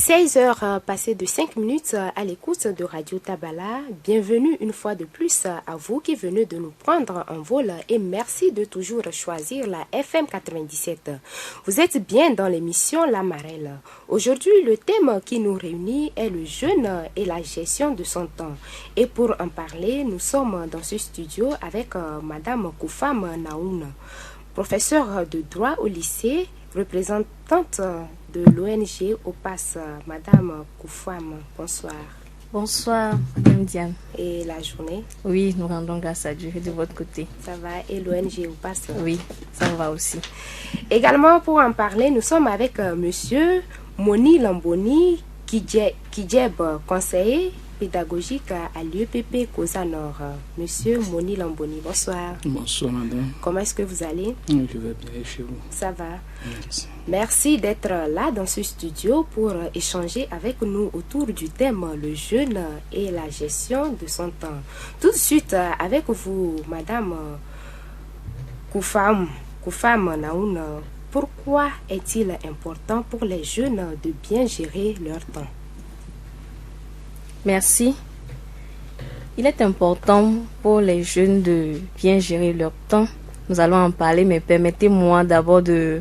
16 heures passées de 5 minutes à l'écoute de Radio Tabala. Bienvenue une fois de plus à vous qui venez de nous prendre en vol et merci de toujours choisir la FM 97. Vous êtes bien dans l'émission La Marelle. Aujourd'hui, le thème qui nous réunit est le jeune et la gestion de son temps. Et pour en parler, nous sommes dans ce studio avec Madame Koufam Naoun, professeure de droit au lycée, représentante de l'ONG OPAS. Madame Koufam, bonsoir. Bonsoir, Madame Diane. Et la journée? Oui, nous rendons grâce à Dieu. Et de votre côté? Ça va. Et l'ONG OPAS? Oui, ça va aussi. Également, pour en parler, nous sommes avec Monsieur Moni Lamboni, Kidjeb, conseiller pédagogique à l'UEPP Kosa Nord. Monsieur Moni Lamboni, bonsoir. Bonsoir, madame. Comment est-ce que vous allez? Je vais bien chez vous. Ça va. Merci. Merci d'être là dans ce studio pour échanger avec nous autour du thème le jeune et la gestion de son temps. Tout de suite avec vous, Madame Koufam Naoun, pourquoi est-il important pour les jeunes de bien gérer leur temps? Merci. Il est important pour les jeunes de bien gérer leur temps. Nous allons en parler, mais permettez-moi d'abord de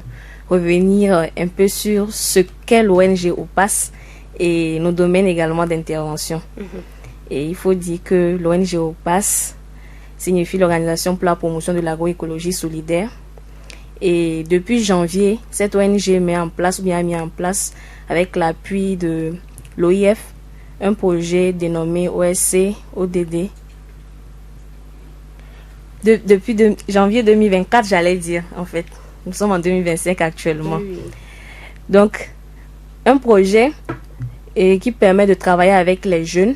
revenir un peu sur ce qu'est l'ONG OPAS et nos domaines également d'intervention. Et il faut dire que l'ONG OPAS signifie l'Organisation pour la promotion de l'agroécologie solidaire. Et depuis janvier, cette ONG a mis en place avec l'appui de l'OIF un projet dénommé OSC ODD. Depuis janvier 2024, j'allais dire, en fait. Nous sommes en 2025 actuellement. Oui. Donc, un projet qui permet de travailler avec les jeunes,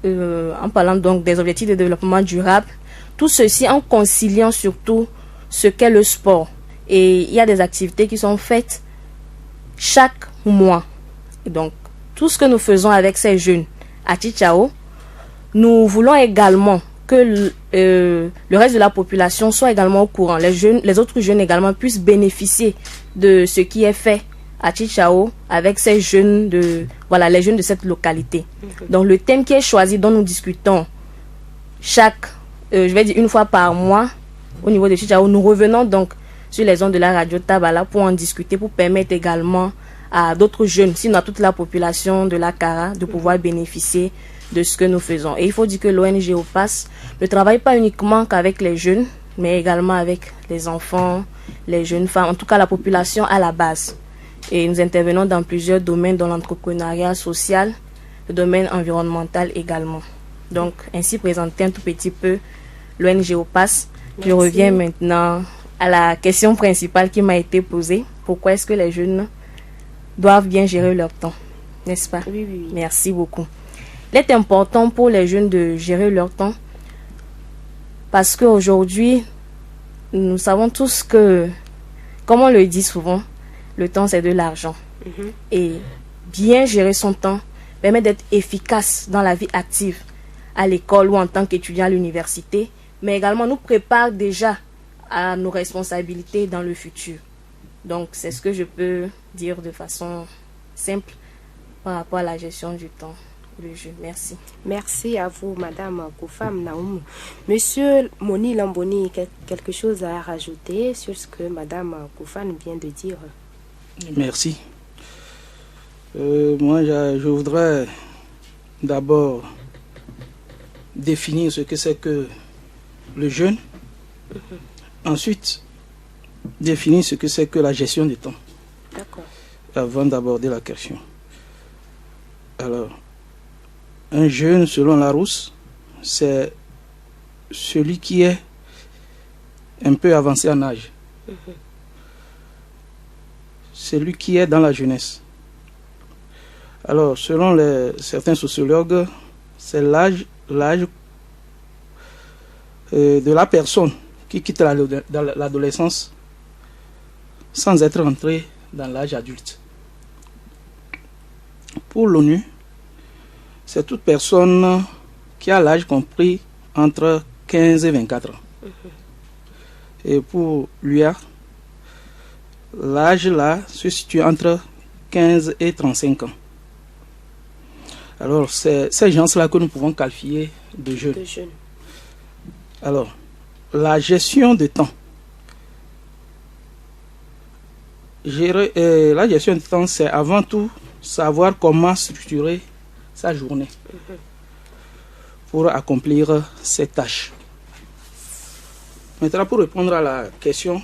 en parlant donc des objectifs de développement durable. Tout ceci en conciliant surtout ce qu'est le sport. Et il y a des activités qui sont faites chaque mois. Et donc, tout ce que nous faisons avec ces jeunes à Tchitchao, nous voulons également que le reste de la population soit également au courant. Les autres jeunes également puissent bénéficier de ce qui est fait à Tchitchao avec ces jeunes les jeunes de cette localité. Donc le thème qui est choisi, dont nous discutons une fois par mois au niveau de Tchitchao, nous revenons donc sur les ondes de la radio Tabala pour en discuter, pour permettre également à d'autres jeunes, sinon à toute la population de la Kara, de pouvoir bénéficier de ce que nous faisons. Et il faut dire que l'ONG OPAS ne travaille pas uniquement qu'avec les jeunes, mais également avec les enfants, les jeunes femmes, en tout cas la population à la base. Et nous intervenons dans plusieurs domaines, dans l'entrepreneuriat social, le domaine environnemental également. Donc, ainsi présenté un tout petit peu l'ONG OPAS. Je reviens maintenant à la question principale qui m'a été posée. Pourquoi est-ce que les jeunes doivent bien gérer leur temps, n'est-ce pas? Oui. Merci beaucoup. Il est important pour les jeunes de gérer leur temps parce qu'aujourd'hui, nous savons tous que, comme on le dit souvent, le temps c'est de l'argent. Et bien gérer son temps permet d'être efficace dans la vie active à l'école ou en tant qu'étudiant à l'université, mais également nous prépare déjà à nos responsabilités dans le futur. Donc, c'est ce que je peux dire de façon simple par rapport à la gestion du temps du jeune. Merci. Merci à vous, Madame Koufam Naoum. Monsieur Moni Lamboni, quelque chose à rajouter sur ce que Madame Koufam vient de dire? Merci. Moi, je voudrais d'abord définir ce que c'est que le jeune. Ensuite, définir ce que c'est que la gestion du temps. D'accord. Avant d'aborder la question. Alors, un jeune, selon Larousse, c'est celui qui est un peu avancé en âge. Celui qui est dans la jeunesse. Alors, selon certains sociologues, c'est l'âge de la personne qui quitte l'adolescence sans être entré dans l'âge adulte. Pour l'ONU, c'est toute personne qui a l'âge compris entre 15 et 24 ans. Et pour l'UA, l'âge là se situe entre 15 et 35 ans. Alors, c'est ces gens-là que nous pouvons qualifier de jeunes. Alors, la gestion de temps. La gestion de temps, c'est avant tout savoir comment structurer sa journée pour accomplir ses tâches. Maintenant, pour répondre à la question,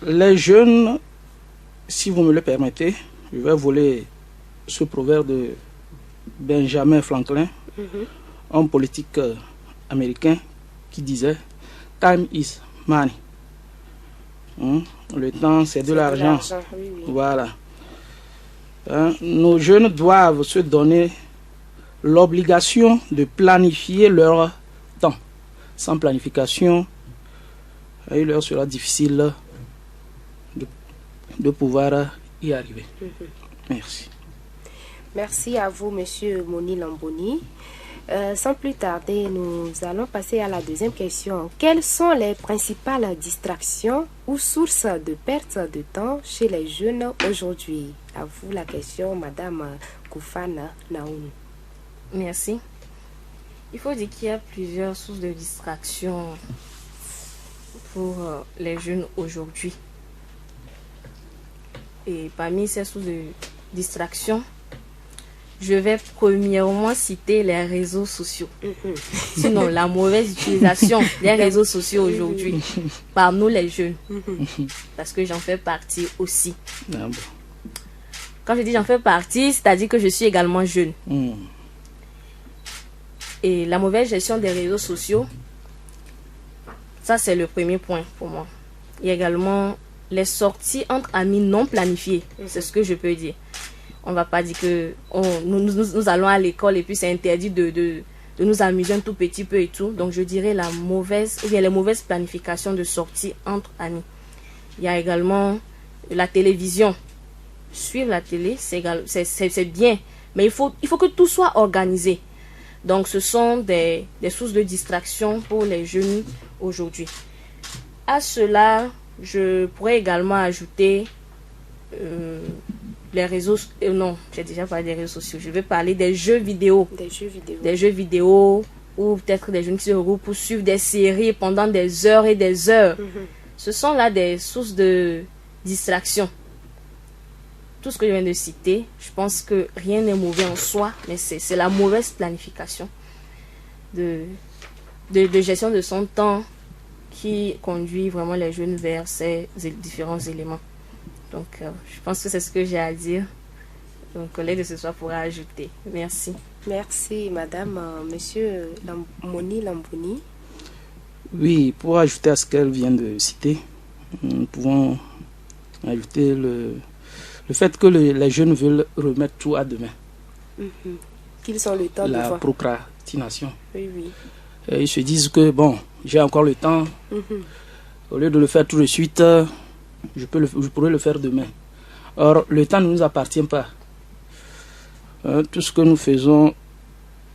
les jeunes, si vous me le permettez, je vais voler ce proverbe de Benjamin Franklin, homme politique américain, qui disait « Time is money ». Le temps, c'est de l'argent. Oui. Voilà. Nos jeunes doivent se donner l'obligation de planifier leur temps. Sans planification, il leur sera difficile de pouvoir y arriver. Merci. Merci à vous, Monsieur Moni Lamboni. Sans plus tarder, nous allons passer à la deuxième question. Quelles sont les principales distractions ou sources de perte de temps chez les jeunes aujourd'hui? À vous la question, Madame Koufana Naoun. Merci. Il faut dire qu'il y a plusieurs sources de distraction pour les jeunes aujourd'hui. Et parmi ces sources de distraction, je vais premièrement citer les réseaux sociaux. Sinon, la mauvaise utilisation des réseaux sociaux aujourd'hui par nous les jeunes. Parce que j'en fais partie aussi. Quand je dis j'en fais partie, c'est-à-dire que je suis également jeune. Et la mauvaise gestion des réseaux sociaux, ça c'est le premier point pour moi. Il y a également les sorties entre amis non planifiées. C'est ce que je peux dire. On ne va pas dire que nous allons à l'école et puis c'est interdit de nous amuser un tout petit peu et tout. Donc je dirais les mauvaises planifications de sorties entre amis. Il y a également la télévision. Suivre la télé, c'est bien. Mais il faut que tout soit organisé. Donc ce sont des sources de distraction pour les jeunes aujourd'hui. À cela, je pourrais également ajouter les réseaux... non, j'ai déjà parlé des réseaux sociaux. Je vais parler des jeux vidéo. Des jeux vidéo ou peut-être des jeunes qui se regroupent pour suivre des séries pendant des heures et des heures. Ce sont là des sources de distraction. Tout ce que je viens de citer, je pense que rien n'est mauvais en soi, mais c'est la mauvaise planification de gestion de son temps qui conduit vraiment les jeunes vers ces différents éléments. Donc, je pense que c'est ce que j'ai à dire. Mon collègue de ce soir pourra ajouter. Merci. Merci, Madame. Monsieur Moni Lamboni. Oui, pour ajouter à ce qu'elle vient de citer, nous pouvons ajouter le fait que les jeunes veulent remettre tout à demain. Qu'ils ont le temps de voir. La procrastination. Oui. Et ils se disent que, bon, j'ai encore le temps. Au lieu de le faire tout de suite, je pourrais le faire demain. Or, le temps ne nous appartient pas. Tout ce que nous faisons,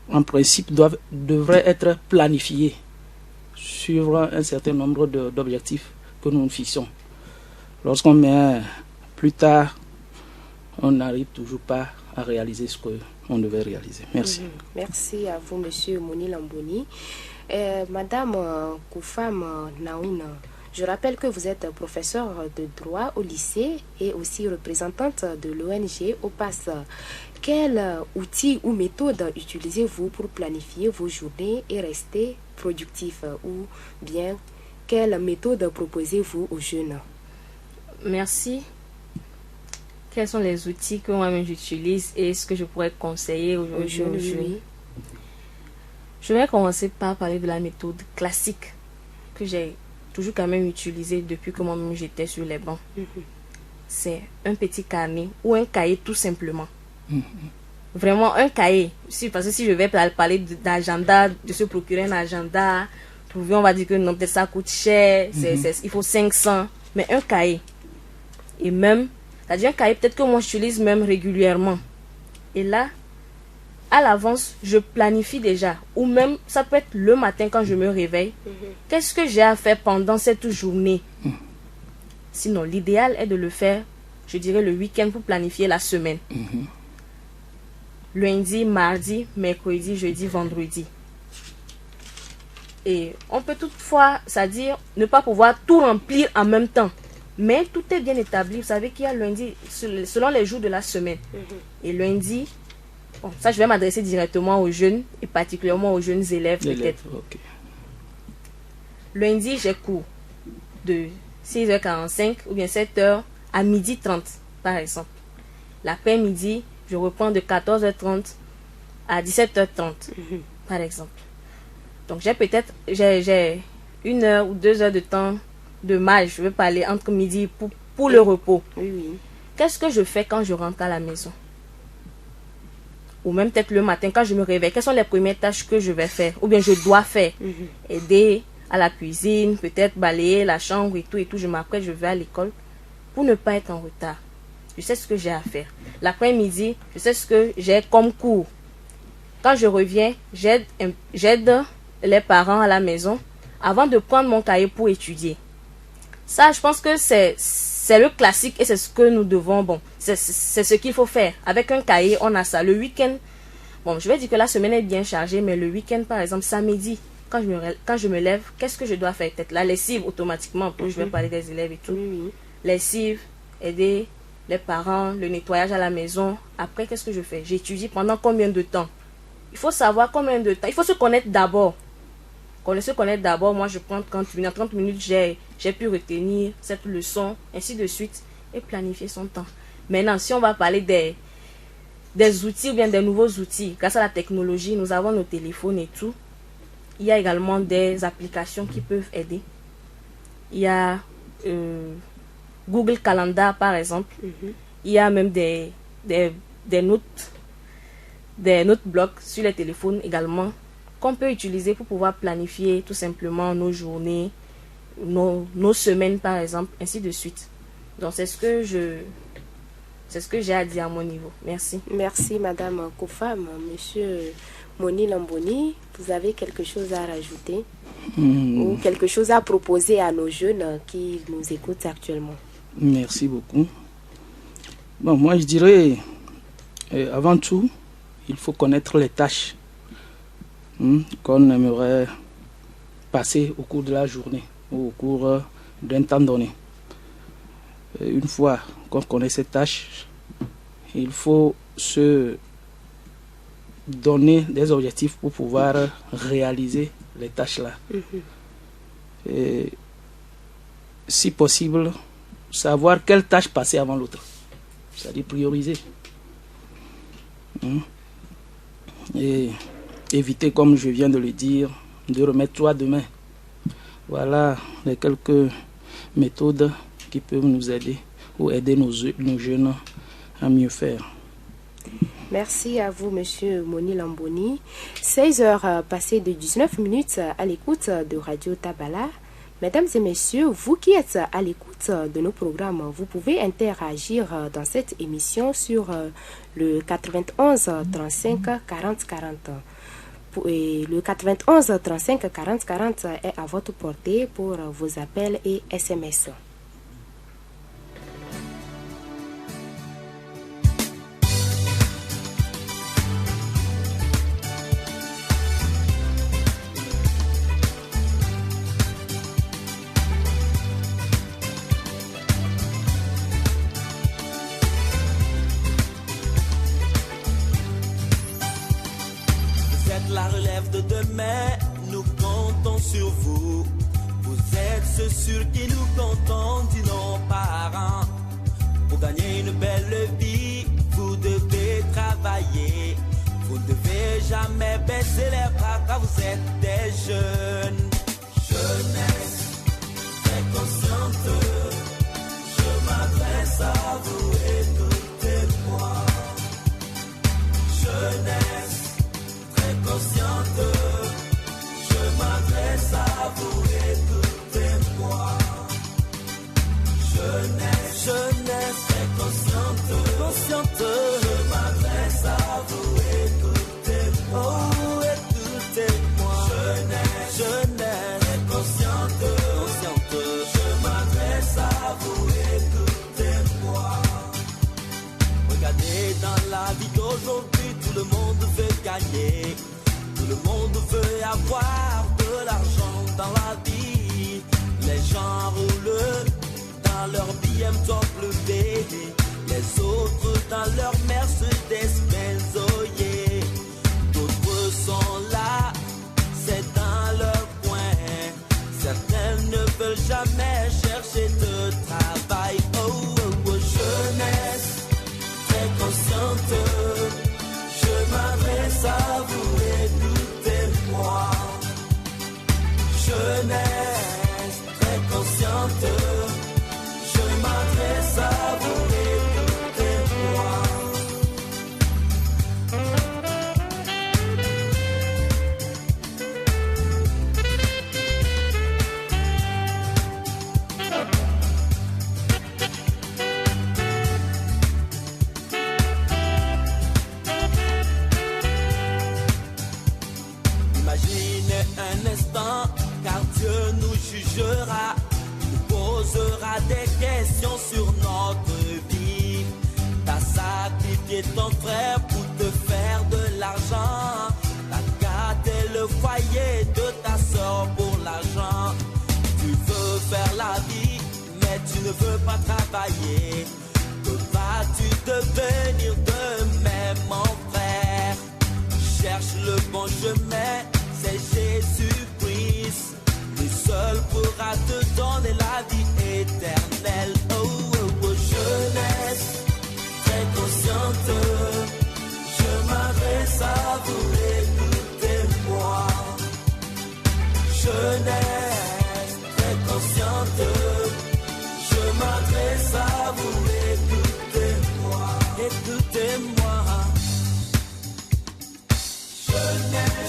en principe, devrait être planifié, suivre un certain nombre d'objectifs que nous fixons. Lorsqu'on met plus tard, on n'arrive toujours pas à réaliser ce qu'on devait réaliser. Merci. Merci à vous, Monsieur Moni Lamboni. Madame Koufam Naouna, je rappelle que vous êtes professeur de droit au lycée et aussi représentante de l'ONG OPAS. Quels outils ou méthodes utilisez-vous pour planifier vos journées et rester productif? Ou bien, quelles méthodes proposez-vous aux jeunes? Merci. Quels sont les outils que moi-même j'utilise et ce que je pourrais conseiller aux jeunes? Je vais commencer par parler de la méthode classique que j'ai toujours quand même utilisée depuis que moi-même j'étais sur les bancs. C'est un petit carnet ou un cahier tout simplement. Vraiment un cahier. Parce que si je vais parler d'agenda, de se procurer un agenda, trouver, on va dire que non, peut-être ça coûte cher, il faut 500, mais un cahier. Et même, c'est-à-dire un cahier peut-être que moi j'utilise même régulièrement. Et là, à l'avance, je planifie déjà. Ou même, ça peut être le matin quand je me réveille. Qu'est-ce que j'ai à faire pendant cette journée? Sinon, l'idéal est de le faire, je dirais, le week-end pour planifier la semaine. Lundi, mardi, mercredi, jeudi, vendredi. Et on peut toutefois, c'est-à-dire ne pas pouvoir tout remplir en même temps. Mais tout est bien établi. Vous savez qu'il y a lundi, selon les jours de la semaine. Et lundi, bon, ça je vais m'adresser directement aux jeunes, et particulièrement aux jeunes élèves peut-être. Okay. Lundi, j'ai cours de 6h45 ou bien 7h à 12h30, par exemple. L'après-midi, je reprends de 14h30 à 17h30, par exemple. Donc, j'ai 1 heure ou 2 heures de temps de marge, je vais parler entre midi pour le repos. Qu'est-ce que je fais quand je rentre à la maison? Ou même peut-être le matin quand je me réveille. Quelles sont les premières tâches que je vais faire? Ou bien je dois faire? Aider à la cuisine, peut-être balayer la chambre et tout. Je m'apprête, je vais à l'école pour ne pas être en retard. Je sais ce que j'ai à faire. L'après-midi, je sais ce que j'ai comme cours. Quand je reviens, j'aide les parents à la maison avant de prendre mon cahier pour étudier. Ça, je pense que c'est le classique et c'est ce que nous devons, bon, c'est ce qu'il faut faire. Avec un cahier, on a ça. Le week-end, bon, je vais dire que la semaine est bien chargée, mais le week-end, par exemple, samedi, quand je me lève, qu'est-ce que je dois faire? Peut-être la lessive automatiquement, je vais parler des élèves et tout. Lessive, aider les parents, le nettoyage à la maison. Après, qu'est-ce que je fais? J'étudie pendant combien de temps? Il faut savoir combien de temps. Il faut se connaître d'abord. Quand on se connaît d'abord, moi je prends 30 minutes. En 30 minutes, j'ai pu retenir cette leçon, ainsi de suite, et planifier son temps. Maintenant, si on va parler des outils ou bien des nouveaux outils, grâce à la technologie, nous avons nos téléphones et tout. Il y a également des applications qui peuvent aider. Il y a Google Calendar, par exemple. Il y a même des notes blocs sur les téléphones également, qu'on peut utiliser pour pouvoir planifier tout simplement nos journées, nos semaines par exemple, ainsi de suite. Donc c'est ce que j'ai à dire à mon niveau. Merci. Merci Madame Kofam. Monsieur Moni Lamboni, vous avez quelque chose à rajouter ou quelque chose à proposer à nos jeunes qui nous écoutent actuellement? Merci beaucoup. Bon, moi je dirais, avant tout, il faut connaître les tâches qu'on aimerait passer au cours de la journée ou au cours d'un temps donné. Une fois qu'on connaît ces tâches, il faut se donner des objectifs pour pouvoir réaliser les tâches-là. Et, si possible, savoir quelle tâche passer avant l'autre, c'est-à-dire prioriser. Et éviter, comme je viens de le dire, de remettre tout à demain. Voilà les quelques méthodes qui peuvent nous aider ou aider nos jeunes à mieux faire. Merci à vous, Monsieur Moni Lamboni. 16 heures passées de 19 minutes à l'écoute de Radio Tabala. Mesdames et messieurs, vous qui êtes à l'écoute de nos programmes, vous pouvez interagir dans cette émission sur le 91 35 40 40. Et le 91 35 40 40 est à votre portée pour vos appels et SMS. La relève de demain, nous comptons sur vous. Vous êtes ceux sur qui nous comptons, dit nos parents. Pour gagner une belle vie, vous devez travailler. Vous ne devez jamais baisser les bras car vous êtes des jeunes. Jeunesse, très consciente, je m'adresse à vous, écoutez-moi. Jeunesse, consciente, je m'adresse à vous, écoutez-moi. Jeunesse, très consciente, je m'adresse à vous, écoutez-moi. Oh, écoutez-moi. Jeunesse, très consciente, je m'adresse à vous, gagner. Tout le monde veut avoir de l'argent dans la vie. Les gens roulent dans leur BMW, les autres dans leur Mercedes-Benz, oh yeah. D'autres sont là, c'est dans leur coin. Certains ne veulent jamais chercher de travail. Oh, oh, oh, jeunesse très consciente, je m'adresse à vous, écoutez-moi. Jeunesse très consciente, je m'adresse à vous, écoutez-moi. Imaginez un instant, car Dieu nous jugera, nous posera des questions sur notre vie. T'as sacrifié ton frère pour te faire de l'argent, t'as gâté le foyer de ta soeur pour l'argent. Tu veux faire la vie, mais tu ne veux pas travailler. Que vas-tu devenir demain, mon frère? Cherche le bon chemin, c'est Jésus-Christ. Lui seul pourra te donner la vie éternelle. Oh, oh, oh, jeunesse très consciente, je m'adresse à vous, écoutez-moi. Jeunesse très consciente, je m'adresse à vous, écoutez-moi. Écoutez-moi.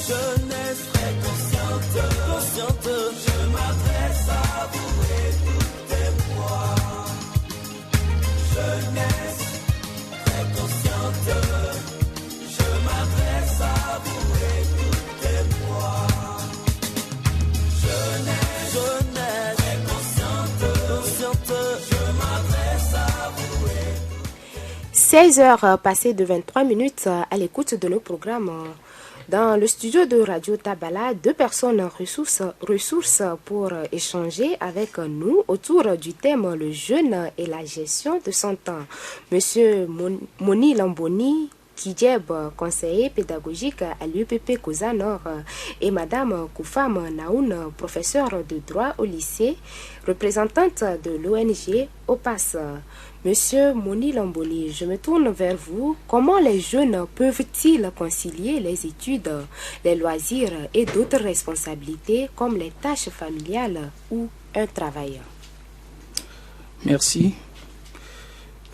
Jeunesse très consciente, je m'adresse à vous, écoutez-moi. Jeunesse très consciente, je m'adresse à vous, écoutez-moi. Jeunesse très consciente, je m'adresse à vous, écoutez-moi. 16 heures passées de 23 minutes à l'écoute de nos programmes. Dans le studio de Radio Tabala, 2 personnes ressources pour échanger avec nous autour du thème le jeune et la gestion de son temps. Monsieur Moni Lamboni Kijeb, conseiller pédagogique à l'UPP Koza Nord, et Madame Koufam Naoun, professeure de droit au lycée, représentante de l'ONG OPAS. Monsieur Moni Lamboli, je me tourne vers vous. Comment les jeunes peuvent-ils concilier les études, les loisirs et d'autres responsabilités comme les tâches familiales ou un travail? Merci.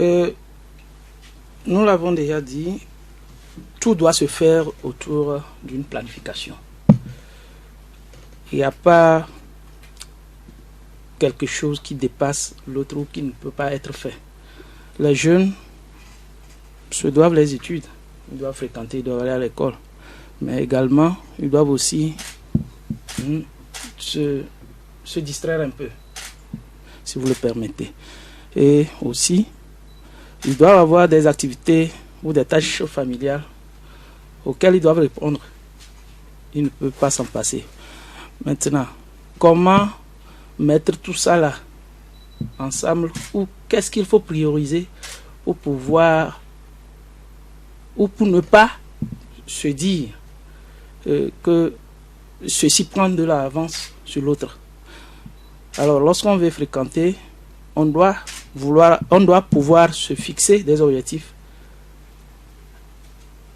Nous l'avons déjà dit, tout doit se faire autour d'une planification. Il n'y a pas quelque chose qui dépasse l'autre ou qui ne peut pas être fait. Les jeunes se doivent les études, ils doivent fréquenter, ils doivent aller à l'école, mais également ils doivent aussi se distraire un peu, si vous le permettez. Et aussi, ils doivent avoir des activités ou des tâches familiales auxquelles ils doivent répondre. Ils ne peuvent pas s'en passer. Maintenant, comment mettre tout ça là ensemble, ou qu'est-ce qu'il faut prioriser pour pouvoir, ou pour ne pas se dire que ceci prend de l'avance sur l'autre. Alors lorsqu'on veut fréquenter, on doit pouvoir se fixer des objectifs,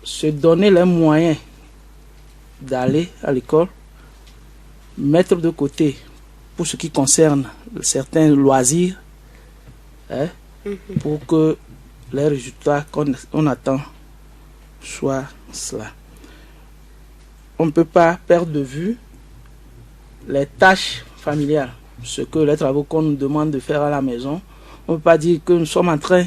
se donner les moyens d'aller à l'école, mettre de côté pour ce qui concerne certains loisirs, pour que les résultats qu'on attend soient cela. On ne peut pas perdre de vue les tâches familiales, ce que les travaux qu'on nous demande de faire à la maison. On ne peut pas dire que nous sommes en train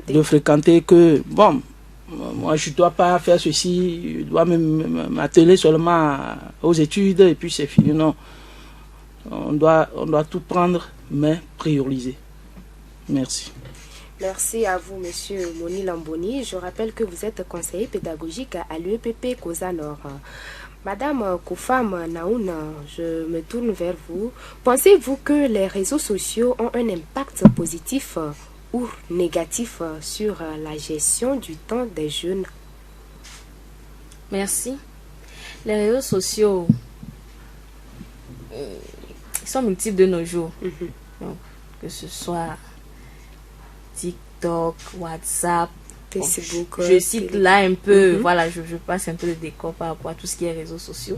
de fréquenter, que bon, moi je ne dois pas faire ceci, je dois m'atteler seulement aux études et puis c'est fini. Non. On doit tout prendre, mais prioriser. Merci. Merci à vous, Monsieur Moni Lamboni. Je rappelle que vous êtes conseiller pédagogique à l'UEPP Cosa Nord. Madame Koufam Naouna, je me tourne vers vous. Pensez-vous que les réseaux sociaux ont un impact positif ou négatif sur la gestion du temps des jeunes? Merci. Les réseaux sociaux, ils sont multiples de nos jours. Donc, que ce soit TikTok, WhatsApp, Facebook, je cite là un peu, voilà, je passe un peu le décor par rapport à tout ce qui est réseaux sociaux.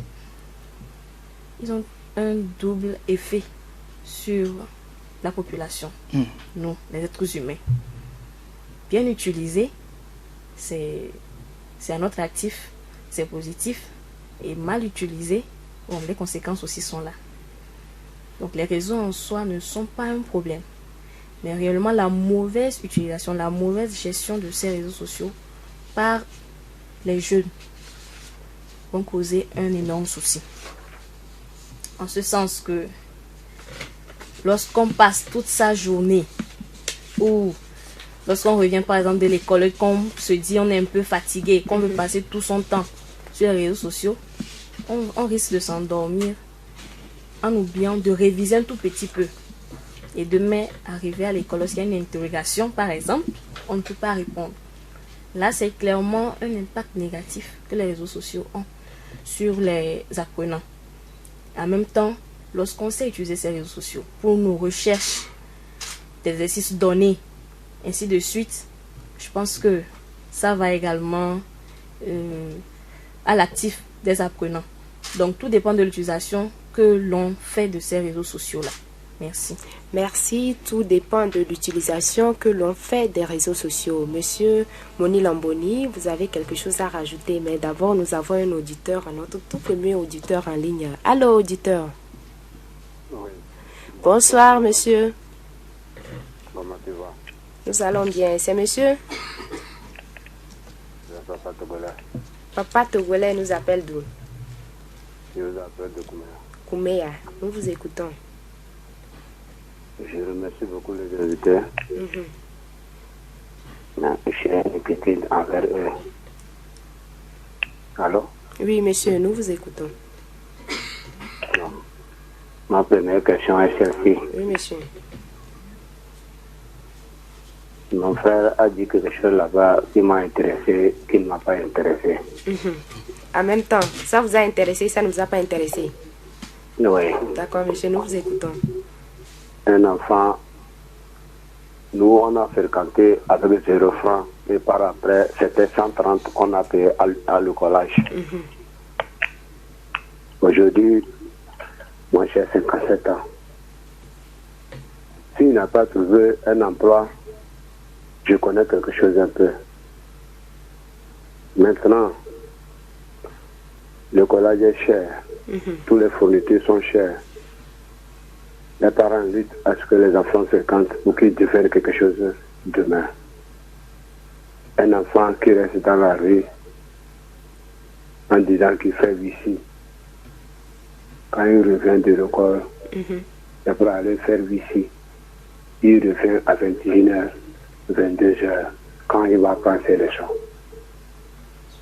Ils ont un double effet sur la population, nous, les êtres humains. Bien utilisé, c'est un autre actif, c'est positif, et mal utilisé, bon, les conséquences aussi sont là. Donc les réseaux en soi ne sont pas un problème, mais réellement la mauvaise utilisation, la mauvaise gestion de ces réseaux sociaux par les jeunes vont causer un énorme souci. En ce sens que lorsqu'on passe toute sa journée ou lorsqu'on revient par exemple de l'école et qu'on se dit on est un peu fatigué, qu'on veut passer tout son temps sur les réseaux sociaux, on risque de s'endormir en oubliant de réviser un tout petit peu. Et demain, arriver à l'école, lorsqu'il y a une interrogation, par exemple, on ne peut pas répondre. Là, c'est clairement un impact négatif que les réseaux sociaux ont sur les apprenants. En même temps, lorsqu'on sait utiliser ces réseaux sociaux pour nos recherches, des exercices donnés, ainsi de suite, je pense que ça va également à l'actif des apprenants. Donc, tout dépend de l'utilisation que l'on fait de ces réseaux sociaux-là. Merci. Merci. Tout dépend de l'utilisation que l'on fait des réseaux sociaux. Monsieur Moni Lamboni, vous avez quelque chose à rajouter, mais d'abord, nous avons un auditeur, notre tout premier auditeur en ligne. Allô, auditeur. Oui. Bonsoir, monsieur. Comment tu vas? Nous allons bien. C'est monsieur? Papa Togolais. Papa Togolais nous appelle d'où? Je vous appelle de Kouméa. Kouméa. Nous vous écoutons. Je remercie beaucoup les invités. J'ai une inquiétude envers eux. Allô? Oui, monsieur, nous vous écoutons. Non. Ma première question est celle-ci. Oui, monsieur. Mon frère a dit quelque chose là-bas qui m'a intéressé, qui ne m'a pas intéressé. En même temps, ça vous a intéressé, ça ne vous a pas intéressé? Oui. D'accord, monsieur, nous vous écoutons. Un enfant, nous on a fréquenté avec 0 francs et par après c'était 130 qu'on a payé à le collège. Aujourd'hui, moi j'ai 57 ans. S'il n'a pas trouvé un emploi, je connais quelque chose un peu. Maintenant, le collège est cher, tous les fournitures sont chères. Les parents luttent à ce que les enfants se cantent pour qu'ils deviennent quelque chose demain. Un enfant qui reste dans la rue en disant qu'il fait ici, quand il revient de l'école, c'est pour aller faire ici. Il revient à 21h, 22h, quand il va penser les choses.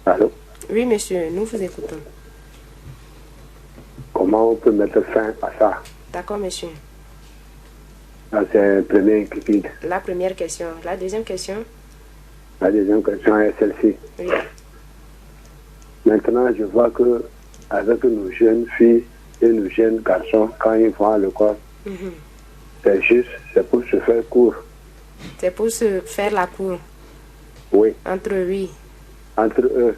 Allô? Oui, monsieur, nous vous écoutons. Comment on peut mettre fin à ça? D'accord, monsieur. Ça, c'est la première inquiétude. La première question. La deuxième question? La deuxième question est celle-ci. Oui. Maintenant, je vois que avec nos jeunes filles et nos jeunes garçons, quand ils vont à l'école, c'est juste, c'est pour se faire court. C'est pour se faire la cour? Oui. Entre oui. Entre eux.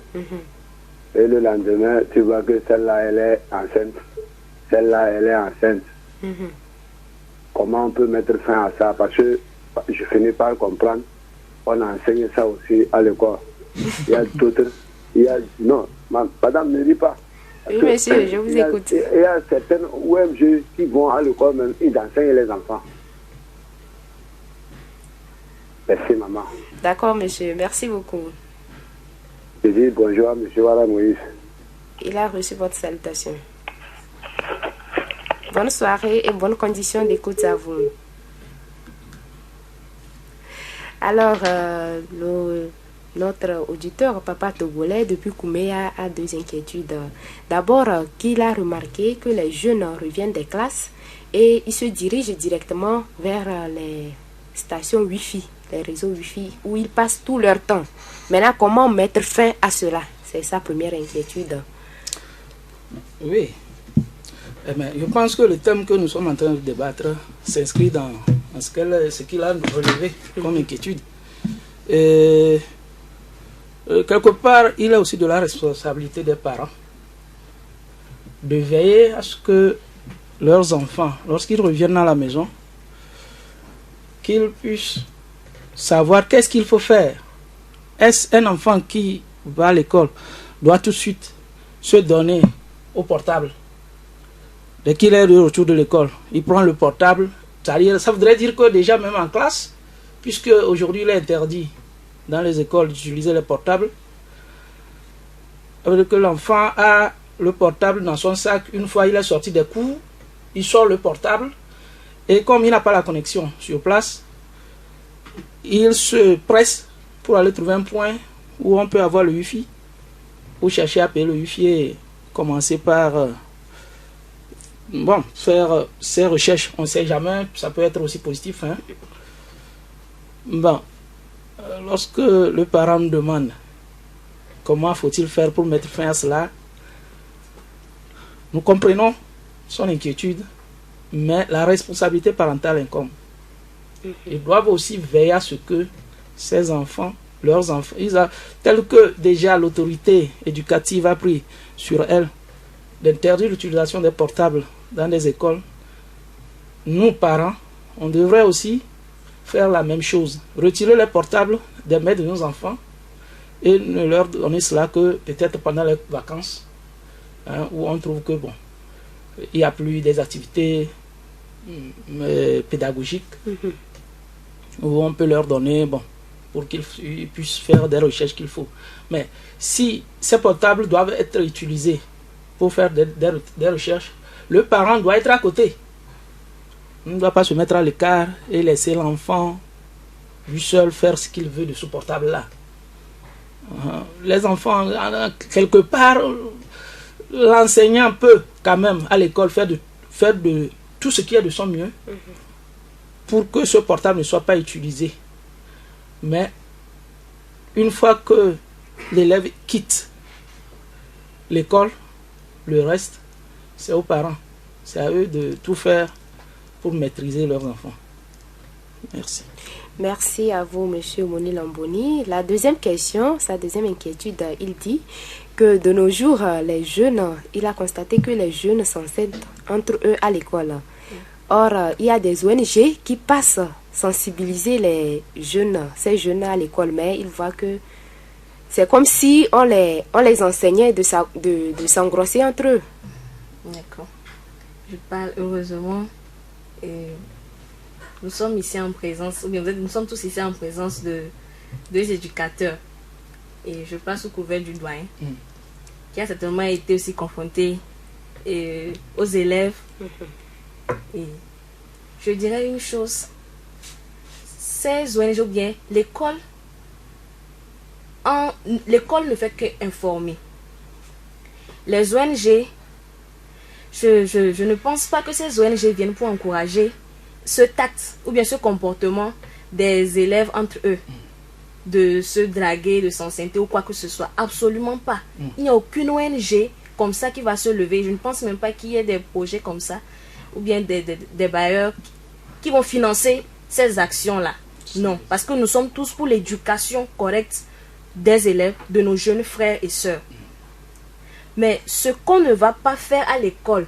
Et le lendemain, tu vois que celle-là, elle est enceinte. Celle-là, elle est enceinte. Comment on peut mettre fin à ça? Parce que je finis par comprendre. On enseigne ça aussi à l'école. Il y a d'autres. Non, madame, ne dit pas. Oui, monsieur, je vous écoute. Il y a certaines OMG qui vont à l'école même, ils enseignent les enfants. Merci, maman. D'accord, monsieur. Merci beaucoup. Je dis bonjour à M. Wara Moïse. Il a reçu votre salutation. Bonne soirée et bonnes conditions d'écoute à vous. Alors, notre auditeur, Papa Togolais, depuis Kouméa, a deux inquiétudes. D'abord, qu'il a remarqué que les jeunes reviennent des classes et ils se dirigent directement vers les stations Wi-Fi, les réseaux Wi-Fi, où ils passent tout leur temps. Maintenant, comment mettre fin à cela? C'est sa première inquiétude. Oui. Mais je pense que le thème que nous sommes en train de débattre s'inscrit dans ce qu'il a relevé comme inquiétude. Et, quelque part, il est aussi de la responsabilité des parents de veiller à ce que leurs enfants, lorsqu'ils reviennent à la maison, qu'ils puissent savoir qu'est-ce qu'il faut faire. Est-ce un enfant qui va à l'école doit tout de suite se donner au portable? Dès qu'il est de retour de l'école, il prend le portable. Ça voudrait dire que déjà même en classe, puisque aujourd'hui il est interdit dans les écoles d'utiliser les portables, que l'enfant a le portable dans son sac. Une fois il est sorti des cours, il sort le portable et comme il n'a pas la connexion sur place, il se presse pour aller trouver un point où on peut avoir le Wi-Fi, ou chercher à payer le Wi-Fi et commencer par faire ses recherches. On ne sait jamais, ça peut être aussi positif. Lorsque le parent me demande comment faut-il faire pour mettre fin à cela, nous comprenons son inquiétude, mais la responsabilité parentale incombe. Ils doivent aussi veiller à ce que ces enfants, leurs enfants, tel que déjà l'autorité éducative a pris sur elle d'interdire l'utilisation des portables dans les écoles, nous, parents, on devrait aussi faire la même chose. Retirer les portables des mains de nos enfants et ne leur donner cela que peut-être pendant les vacances, où on trouve que il n'y a plus des activités pédagogiques, où on peut leur donner, pour qu'ils puissent faire des recherches qu'il faut. Mais si ces portables doivent être utilisés pour faire des recherches, le parent doit être à côté. On ne doit pas se mettre à l'écart et laisser l'enfant lui seul faire ce qu'il veut de ce portable-là. Les enfants, quelque part, l'enseignant peut quand même à l'école faire de tout ce qui est de son mieux pour que ce portable ne soit pas utilisé. Mais une fois que l'élève quitte l'école, le reste, c'est aux parents. C'est à eux de tout faire pour maîtriser leurs enfants. Merci. Merci à vous, Monsieur Moni Lamboni. La deuxième question, sa deuxième inquiétude, il dit que de nos jours, les jeunes, il a constaté que les jeunes s'enseignent entre eux à l'école. Or, il y a des ONG qui passent sensibiliser les jeunes, ces jeunes à l'école, mais il voit que c'est comme si on les enseignait de s'engrosser entre eux. D'accord. Je parle heureusement. Nous sommes ici en présence, ou bien nous sommes tous ici en présence de deux éducateurs. Et je passe au couvert du doyen, qui a certainement été aussi confronté aux élèves. Et je dirais une chose, ces ONG, ou bien l'école ne fait qu'informer. Les ONG, je ne pense pas que ces ONG viennent pour encourager ce tact ou bien ce comportement des élèves entre eux, de se draguer, de s'enceinte ou quoi que ce soit. Absolument pas. Il n'y a aucune ONG comme ça qui va se lever. Je ne pense même pas qu'il y ait des projets comme ça ou bien des bailleurs qui vont financer ces actions-là. Non, parce que nous sommes tous pour l'éducation correcte des élèves, de nos jeunes frères et sœurs. Mais ce qu'on ne va pas faire à l'école,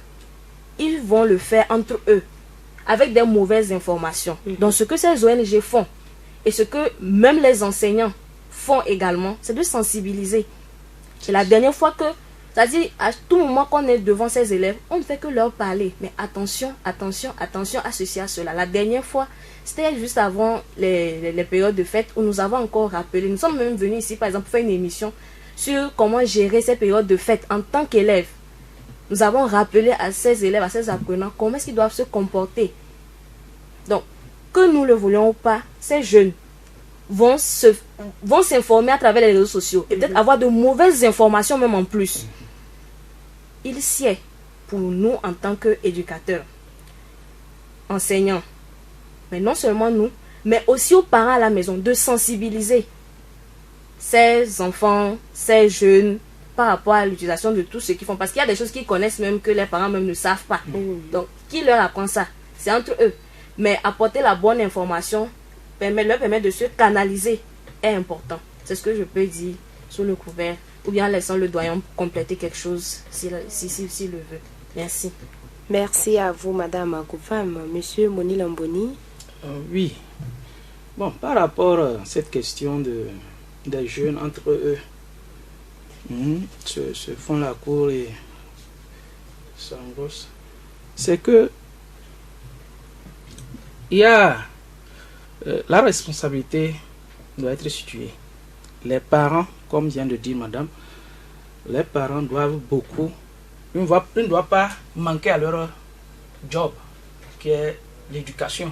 ils vont le faire entre eux, avec des mauvaises informations. Donc ce que ces ONG font, et ce que même les enseignants font également, c'est de sensibiliser. C'est la dernière fois que, c'est-à-dire à tout moment qu'on est devant ces élèves, on ne fait que leur parler. Mais attention, attention, attention à ceci, à cela. La dernière fois, c'était juste avant les périodes de fête où nous avons encore rappelé. Nous sommes même venus ici, par exemple, pour faire une émission sur comment gérer ces périodes de fête en tant qu'élève. Nous avons rappelé à ces élèves, à ces apprenants, comment est-ce qu'ils doivent se comporter. Donc, que nous le voulions ou pas, ces jeunes vont s'informer à travers les réseaux sociaux et peut-être avoir de mauvaises informations même en plus. Il sied pour nous en tant qu'éducateurs, enseignants, mais non seulement nous, mais aussi aux parents à la maison, de sensibiliser ces enfants, ces jeunes par rapport à l'utilisation de tout ce qu'ils font. Parce qu'il y a des choses qu'ils connaissent même que les parents même ne savent pas. Donc, qui leur apprend ça? C'est entre eux. Mais apporter la bonne information, leur permettre de se canaliser est important. C'est ce que je peux dire sous le couvert. Ou bien en laissant le doyen compléter quelque chose s'il le veut. Merci. Merci à vous, Madame Koufam. Monsieur Moni Lamboni. Oui. Bon, par rapport à cette question des jeunes entre eux, se font la cour et s'engrossent, c'est que il y a la responsabilité doit être située. Les parents, comme vient de dire madame, les parents doivent beaucoup, ils ne doivent pas manquer à leur job, qui est l'éducation.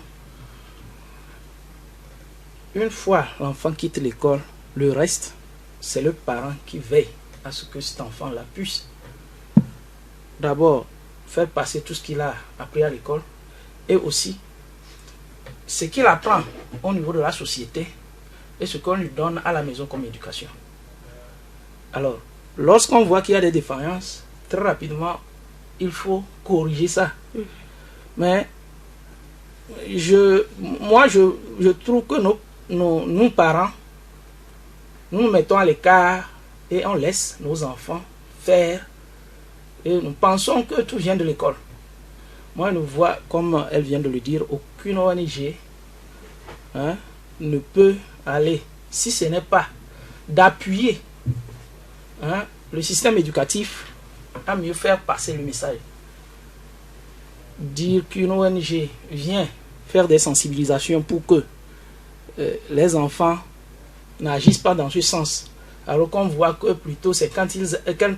Une fois l'enfant quitte l'école, le reste, c'est le parent qui veille à ce que cet enfant-là puisse d'abord faire passer tout ce qu'il a appris à l'école et aussi ce qu'il apprend au niveau de la société et ce qu'on lui donne à la maison comme éducation. Alors, lorsqu'on voit qu'il y a des défaillances, très rapidement, il faut corriger ça. Mais je trouve que nos parents, nous mettons à l'écart et on laisse nos enfants faire. Et nous pensons que tout vient de l'école. Moi, je vois, comme elle vient de le dire, aucune ONG ne peut aller, si ce n'est pas d'appuyer le système éducatif à mieux faire passer le message. Dire qu'une ONG vient faire des sensibilisations pour que les enfants n'agissent pas dans ce sens, alors qu'on voit que plutôt c'est quand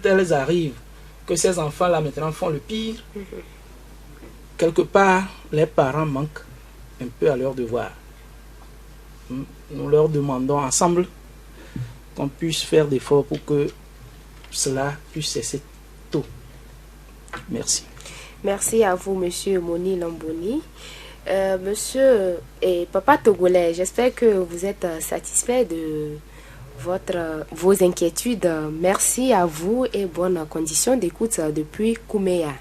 elles arrivent que ces enfants-là maintenant font le pire. Quelque part, les parents manquent un peu à leur devoir. Nous leur demandons ensemble qu'on puisse faire d'efforts pour que cela puisse cesser tôt. Merci. Merci à vous, Monsieur Moni Lamboni. Monsieur et Papa Togolais, j'espère que vous êtes satisfait de vos inquiétudes. Merci à vous et bonne condition d'écoute depuis Kouméa.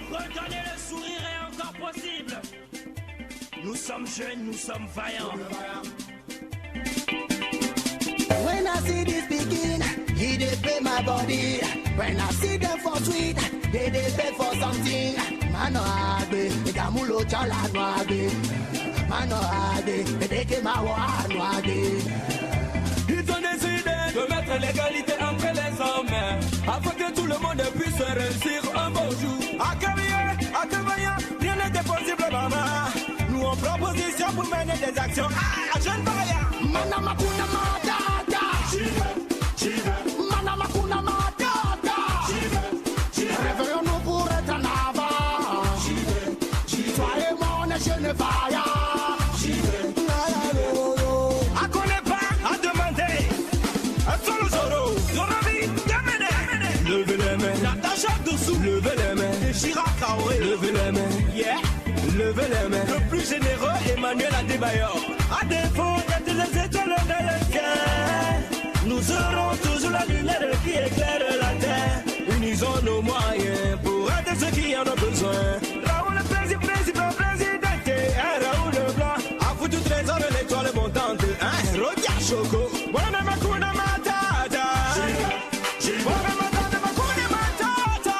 Regardez, le sourire est encore possible. Nous sommes jeunes, nous sommes vaillants. When I see this begin, he dey pay my body. When I see them for sweet, they pay for something. Mano agbe, ikamulo chala no agbe. Mano agbe, edeke mawa no agbe. Ils ont décidé de mettre l'égalité entre les hommes, afin que tout le monde puisse réussir un beau jour. À Kavaya, rien n'était possible, maman. Nous en proposition pour mener des actions. Ah, jeune Vaya, Mana makuna matata. Mana makuna matata. Réveillons-nous pour être en avant. Toi et moi, on est jeune Vaya. à connaître pas, à demander. Un solo solo, Zorabi, Yamene. Levez les mains, Natacha dessous. Levez les mains, Chirac Kaoré. Levez les mains, yeah. Levez les mains. Le plus généreux, Emmanuel Adebayor. À défaut d'être les étoiles de le ciel, nous aurons toujours la lumière qui éclaire la terre. Unissons nos moyens pour aider ceux qui en ont besoin. Raoul le président, Raoul le blanc. À vous tout trésor de l'étoile montante. Rodia Choco. Voilà ma kuna matata. Voilà ma tante ma kuna matata.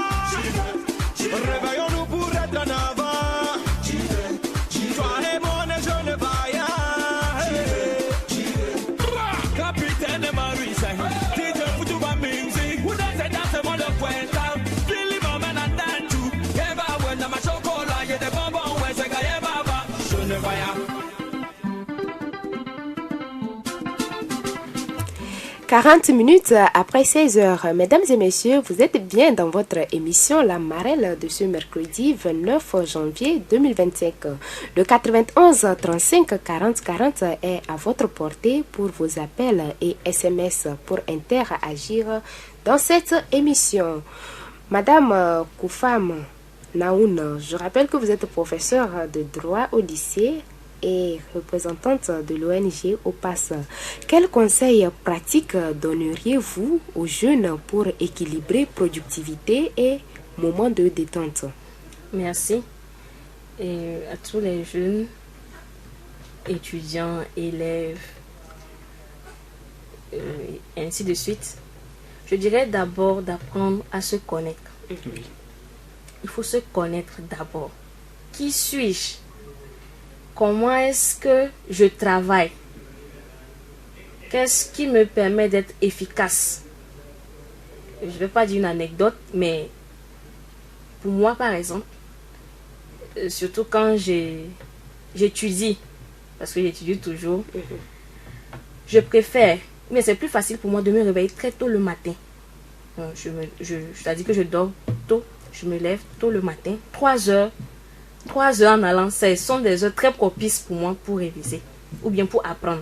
Réveillons-nous pour être en avant. Toi et moi, on est jeunes vaillants. Capitaine Marisa, DJ Futuba Mingzi, who does it dance among the Quenta? Billy Maman and Dantu, Eva when the Machokola, get the bonbon, where's the guy ever? Jeune vaillant. 40 minutes après 16 heures. Mesdames et messieurs, vous êtes bien dans votre émission La Marelle de ce mercredi 29 janvier 2025. Le 91 35 40 40 est à votre portée pour vos appels et SMS pour interagir dans cette émission. Madame Koufam Naoun, je rappelle que vous êtes professeure de droit au lycée et représentante de l'ONG OPAS. Quels conseils pratiques donneriez-vous aux jeunes pour équilibrer productivité et moment de détente? Merci. Et à tous les jeunes, étudiants, élèves, ainsi de suite, je dirais d'abord d'apprendre à se connaître. Oui. Il faut se connaître d'abord. Qui suis-je? Comment est-ce que je travaille? Qu'est-ce qui me permet d'être efficace? Je ne vais pas dire une anecdote, mais pour moi, par exemple, surtout quand j'étudie, parce que j'étudie toujours, je préfère, mais c'est plus facile pour moi de me réveiller très tôt le matin. C'est-à-dire que je dors tôt, je me lève tôt le matin, 3 heures en allant, ce sont des heures très propices pour moi pour réviser ou bien pour apprendre.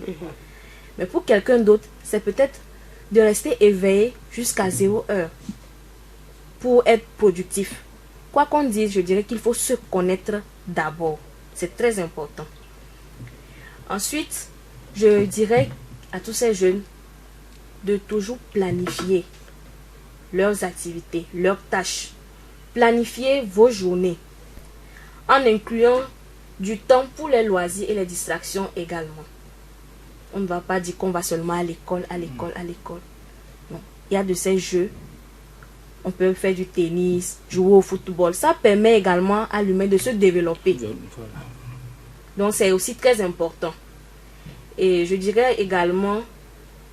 Mais pour quelqu'un d'autre, c'est peut-être de rester éveillé jusqu'à 0 heure pour être productif. Quoi qu'on dise, je dirais qu'il faut se connaître d'abord. C'est très important. Ensuite, je dirais à tous ces jeunes de toujours planifier leurs activités, leurs tâches. Planifiez vos journées en incluant du temps pour les loisirs et les distractions également. On ne va pas dire qu'on va seulement à l'école. Non. Il y a de ces jeux. On peut faire du tennis, jouer au football. Ça permet également à l'humain de se développer. Voilà. Donc c'est aussi très important. Et je dirais également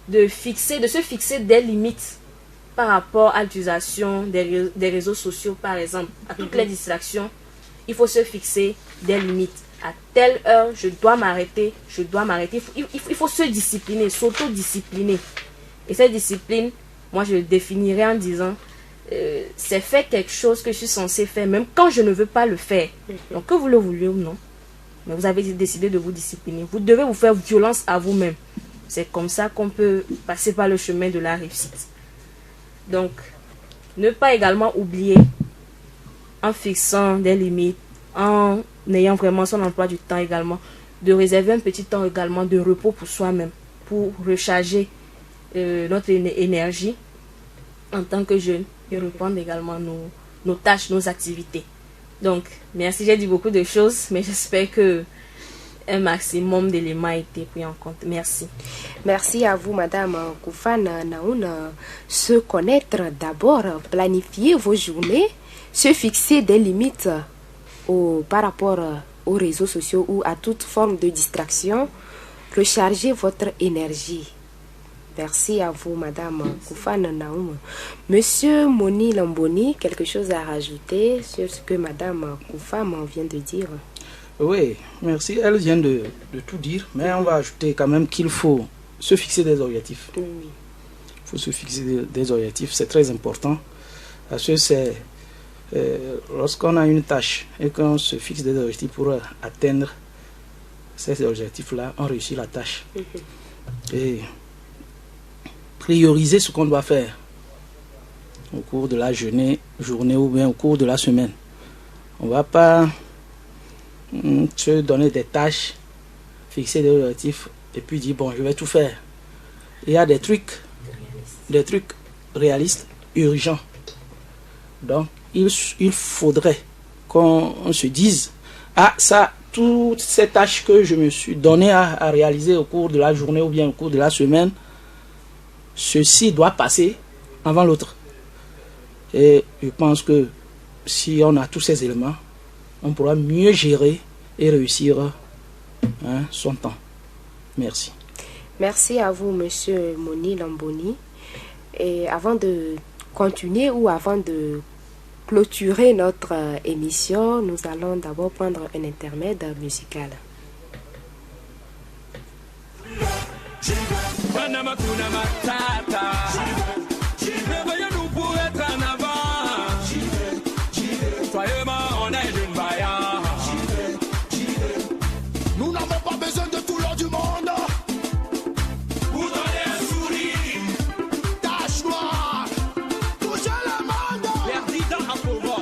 de se fixer des limites par rapport à l'utilisation des réseaux sociaux, par exemple. À toutes les distractions, il faut se fixer des limites. À telle heure, je dois m'arrêter. Il faut se discipliner, s'auto-discipliner. Et cette discipline, moi je le définirais en disant, c'est faire quelque chose que je suis censé faire, même quand je ne veux pas le faire. Donc que vous le vouliez ou non, mais vous avez décidé de vous discipliner. Vous devez vous faire violence à vous-même. C'est comme ça qu'on peut passer par le chemin de la réussite. Donc, ne pas également oublier, en fixant des limites, en ayant vraiment son emploi du temps également, de réserver un petit temps également de repos pour soi-même, pour recharger notre énergie en tant que jeune et reprendre également nos tâches, nos activités. Donc, merci, j'ai dit beaucoup de choses, mais j'espère que un maximum d'éléments a été pris en compte. Merci. Merci à vous, Madame Koufam Naoun. Se connaître d'abord, planifier vos journées, se fixer des limites par rapport aux réseaux sociaux ou à toute forme de distraction, recharger votre énergie. Merci à vous, Madame Koufam Naoun. Monsieur Moni Lamboni, quelque chose à rajouter sur ce que Madame Koufam vient de dire? Oui, merci. Elle vient de tout dire, mais on va ajouter quand même qu'il faut se fixer des objectifs. Oui. Il faut se fixer des objectifs, c'est très important. Parce que c'est lorsqu'on a une tâche et qu'on se fixe des objectifs pour atteindre ces objectifs-là, on réussit la tâche. Et prioriser ce qu'on doit faire au cours de la journée ou bien au cours de la semaine. On ne va pas se donner des tâches, fixer des objectifs et puis dire bon, je vais tout faire. Il y a des trucs réalistes, urgents. Donc il faudrait qu'on se dise ça, toutes ces tâches que je me suis donné à réaliser au cours de la journée ou bien au cours de la semaine, ceci doit passer avant l'autre. Et je pense que si on a tous ces éléments, on pourra mieux gérer et réussir son temps. Merci. Merci à vous, Monsieur Moni Lamboni. Et avant de continuer ou avant de clôturer notre émission, nous allons d'abord prendre un intermède musical. Makuna Matata. Réveillons-nous pour être en avant. Soyez-moi, on est d'une vaillante. Nous n'avons pas besoin de tout l'or du monde. Pour donner un sourire. Tache noire, toucher le monde. Perdant à pouvoir.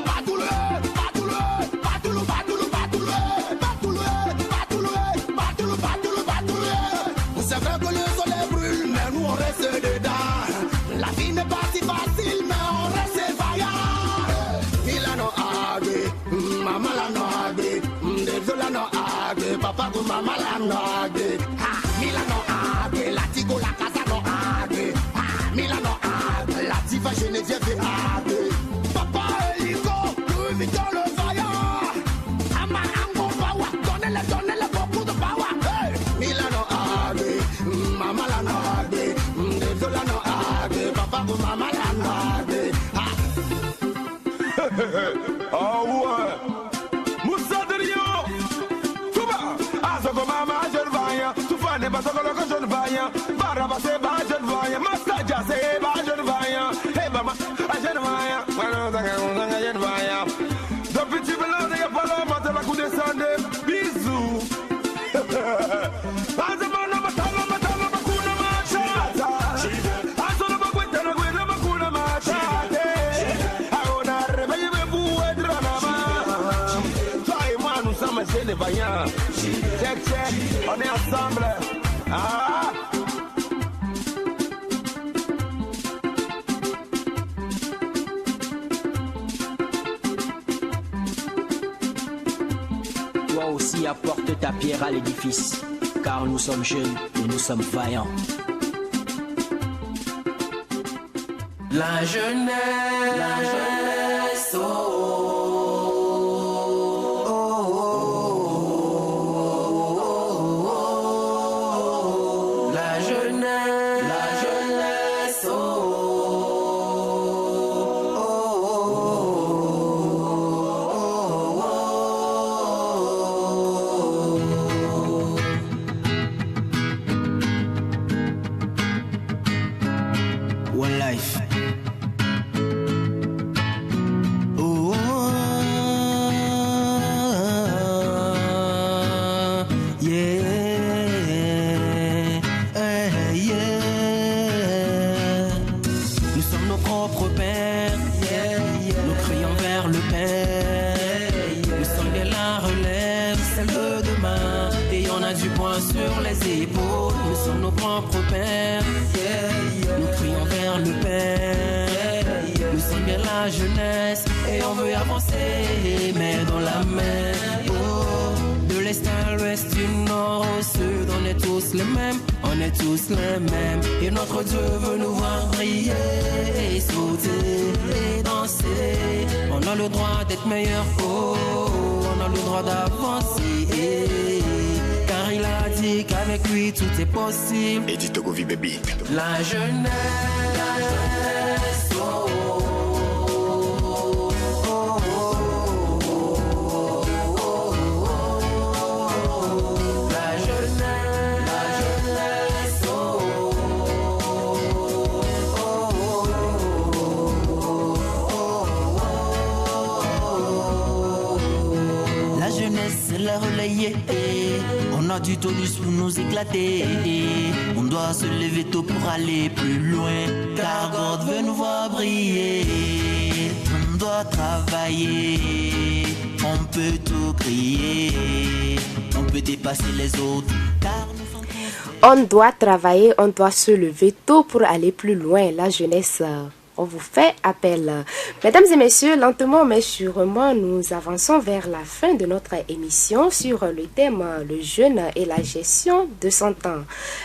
C'est vrai que le soleil brûle, mais nous on reste dedans. La vie n'est pas si facile, mais on reste vaillant. Milano Agbe, Mama Lano Agbe, Désolano Agbe, Papa ou Mama Lano Agbe. Milano Agbe, Latigo la Casa no Agbe. Milano Agbe, Latifa Geneviève Agbe. Papa Elico, Louis Vuitton le vaillant. Amarango Bawa, donnez-le beaucoup de power. Hey! Milano Agbe, Mama Lano Agbe, Désolano Agbe, Papa ou Mama Lano Agbe. Oh ouais. Moussa de Rio. Touba. Azoko mama jeune vaillant. Toufa n'est pas sokolo que jeune vaillant. Baraba c'est pas jeune vaillant. Mastaja c'est pas jeune vaillant. Hey mama, jeune vaillant. Voilà, jeune vaillant. Depuis tu me l'as dit, y'a pas l'homme, t'as la coup descendre. Bisous. Azamana matala matala makuna machata. Azona bagweta na gwena makuna machata. Aona réveille me pour être en avant. Toi et moi nous sommes jeunes vaillants. Check check, on est ensemble. Ah. Toi aussi apporte ta pierre à l'édifice, car nous sommes jeunes et nous sommes vaillants. La jeunesse, oh, oh, oh, oh, la jeunesse, oh, One life. nous sommes nos propres pères, nous crions vers le Père, nous sommes de la relève, celle de demain, et on a du poing sur les épaules, nous sommes nos propres pères, nous crions vers le Père, nous sommes bien la jeunesse, et on veut avancer, mais dans la main, oh, de l'est à l'ouest, du nord au sud, on est tous les mêmes, on est tous les mêmes, et notre Dieu veut nous voir briller, et sauter, et danser, on a le droit d'être meilleur, oh, on a le droit d'avancer, car il a dit qu'avec lui tout est possible. Et dit Togo baby. La jeunesse, oh, oh, oh, oh, oh, oh, la jeunesse, oh, La jeunesse, c'est la relayée. On a du tonus pour nous éclater. On doit se lever tôt pour aller plus loin, car God veut nous voir briller. On doit travailler, on peut tout crier, on peut dépasser les autres, car nous sommes... On doit travailler, on doit se lever tôt pour aller plus loin. La jeunesse, on vous fait appel. Mesdames et messieurs, lentement mais sûrement, nous avançons vers la fin de notre émission sur le thème le jeune et la gestion de son temps.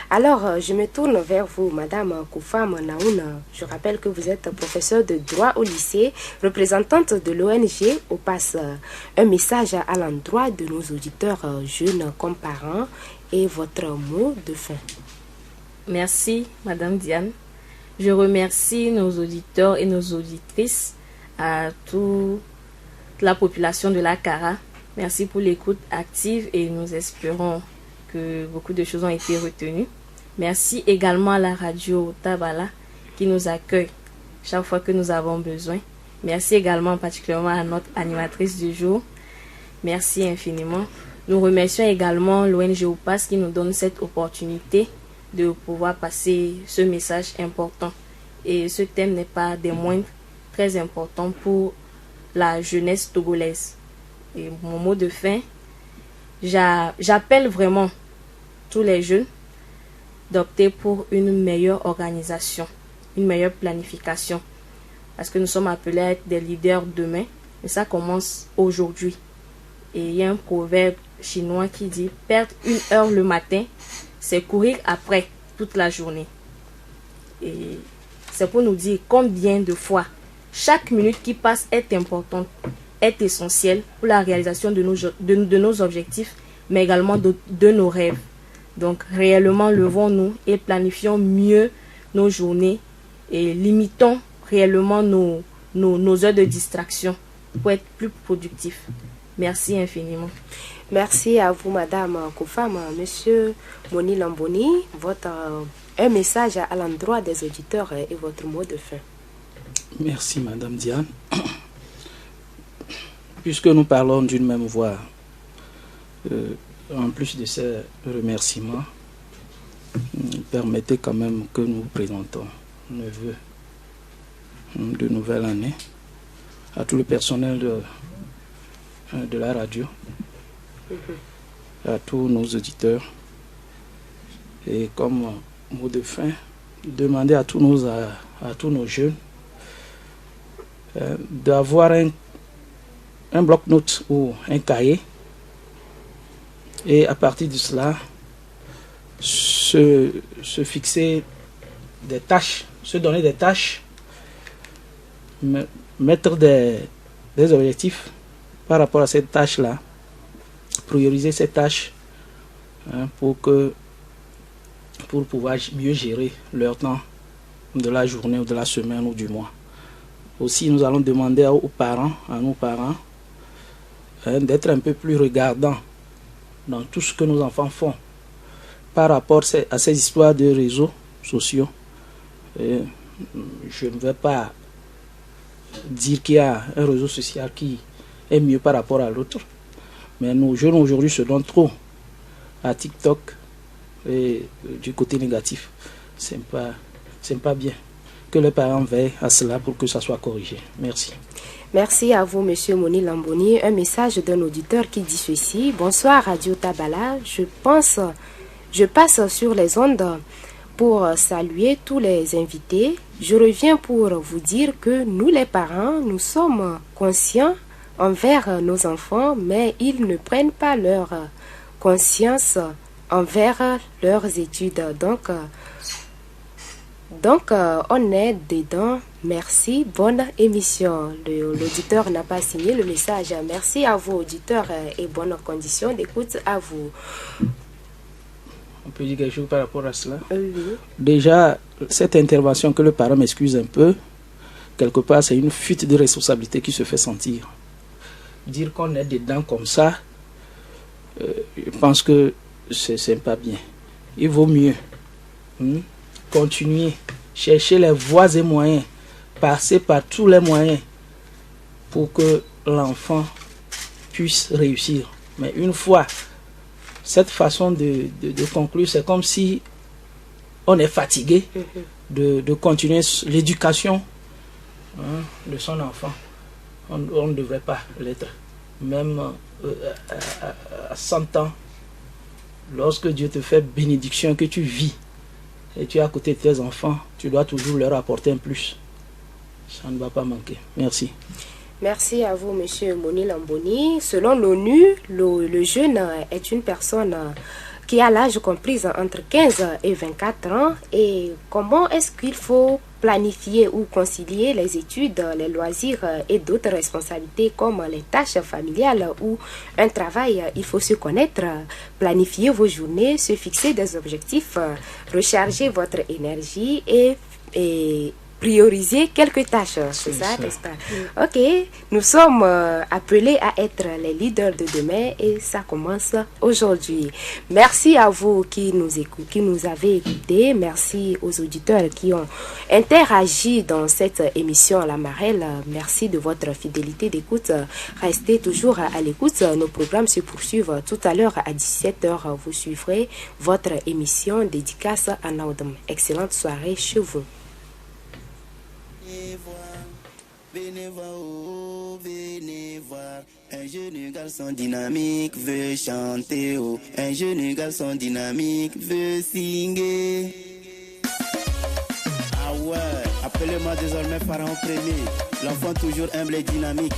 Alors, je me tourne vers vous, Madame Koufam Naouna. Je rappelle que vous êtes professeure de droit au lycée, représentante de l'ONG OPAS. Un message à l'endroit de nos auditeurs jeunes comme parents et votre mot de fin. Merci, Madame Diane. Je remercie nos auditeurs et nos auditrices, à toute la population de la CARA. Merci pour l'écoute active et nous espérons que beaucoup de choses ont été retenues. Merci également à la radio Tabala qui nous accueille chaque fois que nous avons besoin. Merci également particulièrement à notre animatrice du jour. Merci infiniment. Nous remercions également l'ONG OPAS qui nous donne cette opportunité de pouvoir passer ce message important. Et ce thème n'est pas des moindres, très important pour la jeunesse togolaise. Et mon mot de fin, j'appelle vraiment tous les jeunes d'opter pour une meilleure organisation, une meilleure planification. Parce que nous sommes appelés à être des leaders demain. Et ça commence aujourd'hui. Et il y a un proverbe chinois qui dit « Perdre 1 heure le matin, c'est courir après toute la journée. » Et c'est pour nous dire combien de fois chaque minute qui passe est importante, est essentielle pour la réalisation de nos objectifs, mais également de nos rêves. Donc réellement, levons-nous et planifions mieux nos journées et limitons réellement nos heures de distraction pour être plus productifs. Merci infiniment. Merci à vous, Madame Koufam. Monsieur Moni Lamboni, un message à l'endroit des auditeurs et votre mot de fin. Merci, Madame Diane. Puisque nous parlons d'une même voix, en plus de ces remerciements, permettez quand même que nous présentons nos vœux de nouvelle année à tout le personnel de la radio, à tous nos auditeurs, et comme mot de fin, demander à tous nos jeunes d'avoir un bloc-notes ou un cahier, et à partir de cela se fixer des tâches, se donner des tâches, mettre des objectifs par rapport à cette tâche-là, prioriser ces tâches pour pouvoir mieux gérer leur temps de la journée ou de la semaine ou du mois. Aussi, nous allons demander à nos parents, d'être un peu plus regardants dans tout ce que nos enfants font par rapport à ces histoires de réseaux sociaux. Et je ne vais pas dire qu'il y a un réseau social qui est mieux par rapport à l'autre, mais nos jeunes aujourd'hui se donnent trop à TikTok et du côté négatif. C'est pas bien. Que les parents veillent à cela pour que ça soit corrigé. Merci. Merci à vous, Monsieur Moni Lamboni. Un message d'un auditeur qui dit ceci. Bonsoir, Radio Tabala. Je passe sur les ondes pour saluer tous les invités. Je reviens pour vous dire que nous, les parents, nous sommes conscients envers nos enfants, mais ils ne prennent pas leur conscience envers leurs études. Donc, on est dedans. Merci. Bonne émission. L'auditeur n'a pas signé le message. Merci à vous, auditeurs, et bonnes conditions d'écoute à vous. On peut dire quelque chose par rapport à cela? Oui. Déjà, cette intervention, que le parent m'excuse un peu, quelque part, c'est une fuite de responsabilité qui se fait sentir. Dire qu'on est dedans comme ça, je pense que c'est pas bien. Il vaut mieux continuer, chercher les voies et moyens, passer par tous les moyens pour que l'enfant puisse réussir. Mais une fois, cette façon de conclure, c'est comme si on est fatigué de continuer l'éducation de son enfant. On ne devrait pas l'être. Même à 100 ans, lorsque Dieu te fait bénédiction, que tu vis, et tu es à côté de tes enfants, tu dois toujours leur apporter un plus. Ça ne va pas manquer. Merci. Merci à vous, Monsieur Moni Lamboni. Selon l'ONU, le jeune est une personne qui a l'âge compris entre 15 et 24 ans. Et comment est-ce qu'il faut planifier ou concilier les études, les loisirs et d'autres responsabilités comme les tâches familiales ou un travail? Il faut se connaître, planifier vos journées, se fixer des objectifs, recharger votre énergie et prioriser quelques tâches, c'est ça, n'est-ce pas? Ok, nous sommes appelés à être les leaders de demain et ça commence aujourd'hui. Merci à vous qui nous avez écoutés. Merci aux auditeurs qui ont interagi dans cette émission La Marelle. Merci de votre fidélité d'écoute. Restez toujours à l'écoute. Nos programmes se poursuivent tout à l'heure à 17h. Vous suivrez votre émission dédicace à Naudam. Excellente soirée chez vous. Venez voir, un jeune garçon dynamique veut chanter, oh. Un jeune garçon dynamique veut signer. Ah ouais, appelez-moi désormais Pharaon Premier, l'enfant toujours humble et dynamique.